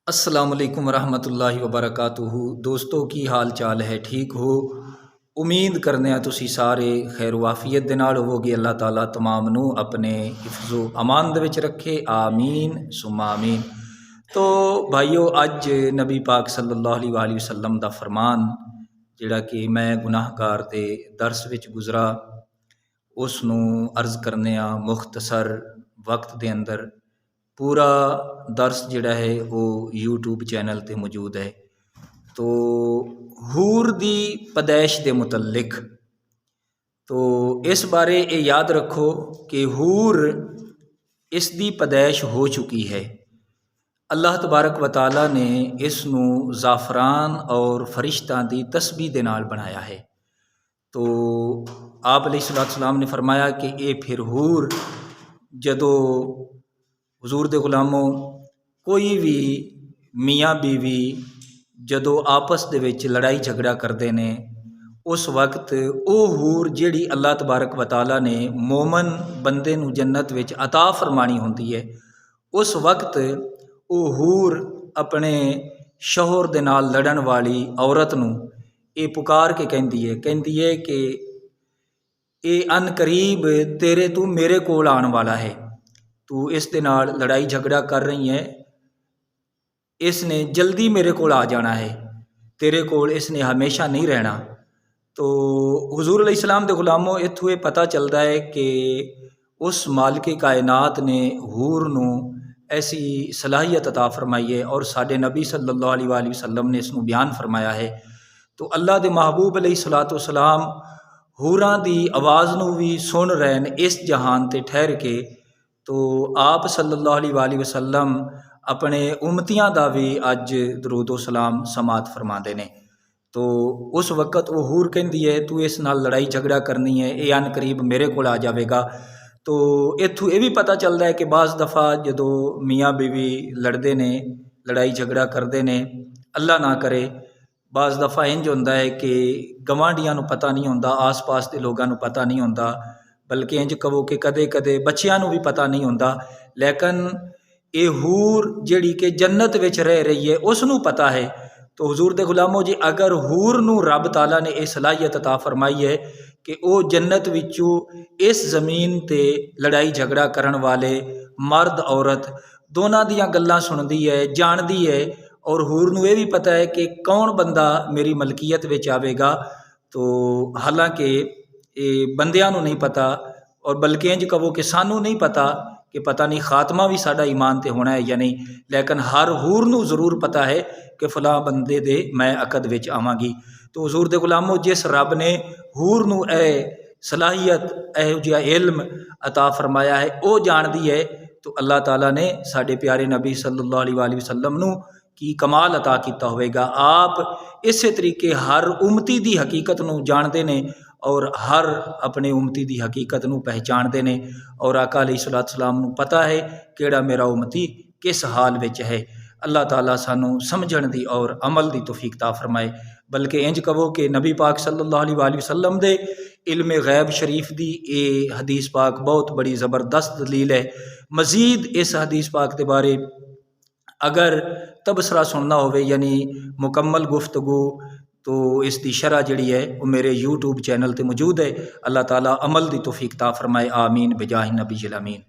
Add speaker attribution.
Speaker 1: अस्सलाम वालेकुम रहमतुल्लाहि व बरकातुहू। दोस्तों की हाल चाल है, ठीक हो? उम्मीद करने तुसी सारे खैर वाफियत दे नाल होवोगे। अल्लाह ताला तमाम नू अपने हिफ्ज़ो अमान दे विच रखे, आमीन सुम्मा आमीन। तो भाईओ, अज नबी पाक सल्लल्लाहु अलैहि वसल्लम दा फरमान जिहड़ा कि मैं गुनाहगार दे दर्स विच गुजरा, उसनू अर्ज़ करने मुख्तसर वक्त दे अंदर। पूरा दर्स जिहड़ा है वो यूट्यूब चैनल ते मौजूद है। तो हूर दी पैदाइश दे मुतल्लिक तो इस बारे ये याद रखो कि हूर इस दी पैदाइश हो चुकी है। अल्लाह तबारक व तआला ने इसनू ज़ाफ़रान और फरिश्तां दी तस्बीह दे नाल बनाया है। तो आप अलैहिस्सलाम ने फरमाया कि ये फिर हूर जदों हुजूर दे गुलामों कोई भी मियाँ बीवी जदों आपस दे विच लड़ाई झगड़ा करते हैं, उस वक्त वो हूर जिहड़ी अल्लाह तबारक व तआला ने मोमन बंदे नू जन्नत विच अता फरमानी होंदी है, उस वक्त वो हूर अपने शौहर दे नाल लड़न वाली औरत नू ये पुकार के कहती है कि ये अन करीब तेरे तू मेरे कोल आने वाला है, तू इस दे नाल लड़ाई झगड़ा कर रही है, इसने जल्दी मेरे कोल आ जाना है, तेरे कोल इसने हमेशा नहीं रहना। तो हुजूर अलैहिस्सलाम दे गुलामों, इत्थों ये पता चलता है कि उस मालिक कायनात ने हूर नू ऐसी सलाहियत अता फरमाई है और साडे नबी सल्लल्लाहु अलैहि वसल्लम ने इसनू बयान फरमाया है। तो अल्लाह दे महबूब अलैहिस्सलातु वस्सलाम हूरां दी आवाज़ नू भी सुन रहे हैं इस जहान ते ठहर के। तो आप सल्लल्लाहु अलैहि वसल्लम अपने उम्मतियां दा भी अज दरूदो सलाम समात फरमाते ने। तो उस वक़्त वो हूर कहती है तू इस नाल लड़ाई झगड़ा करनी है, ये अन करीब मेरे को आ जाएगा। तो इत्थों ये भी पता चलता है कि बाज़ दफ़ा जदों मियाँ बीवी लड़ते ने, लड़ाई झगड़ा करते ने, अल्लाह ना करे बाज़ दफ़ा इंज होंदा है कि गवांढियां नू पता नहीं होंदा, आस पास के लोगों नू पता नहीं होंदा, बल्कि इंज कहो कि कदे कदे बच्चियां नू भी पता नहीं होंदा। लेकिन ये हूर जिहड़ी कि जन्नत विच रह रही है उसनू पता है। तो हुजूर दे गुलामों जी, अगर हूर नू रब ताला ने यह सलाहियत अता फरमाई है कि वो जन्नत विचों इस ज़मीन ते लड़ाई झगड़ा करन वाले मर्द औरत दोनों दियां गल्लां सुनदी है, जानदी है, और हूर नू ये भी पता है कि कौन बंदा मेरी मलकीयत विच आवेगा। तो हालांकि ये बंदियां नू नहीं पता, और बल्कि इंज कहो कि सानू नहीं पता कि पता नहीं खात्मा भी साडा ईमान ते होना है या नहीं, लेकिन हर हूर नू जरूर पता है कि फलां बंदे दे मैं अकद विच आवांगी। तो हुजूर दे गुलामों, जिस रब ने हूर नू सलाहियत इहो जिहा इल्म अता फरमाया है वो जानदी है, तो अल्लाह ताला ने साडे प्यारे नबी सल्लल्लाहु अलैहि वसल्लम नू की कमाल अता किया होगा। आप इस तरीके हर उम्मती दी हकीकत नू जानते ने और हर अपने उम्मती दी हकीकत नू पहचानते ने, और आका अलैहिस्सलाम नू पता है केड़ा मेरा उम्मती किस हाल विच है। अल्लाह ताला सानू समझण दी और अमल दी तौफीक ता फरमाए। बल्कि इंज कहो कि नबी पाक सल्लल्लाहु अलैहि वसल्लम दे इल्म गैब शरीफ दी ये हदीस पाक बहुत बड़ी ज़बरदस्त दलील है। मज़ीद इस हदीस पाक के बारे अगर तबसरा सुनना हो, यानी मुकम्मल गुफ्तगू, तो इसकी शरह जिहड़ी है वो मेरे यूट्यूब चैनल ते मौजूद है। अल्लाह ताला अमल दी तौफीक ता फरमाए, आमीन बिजाहि नबी अमीन।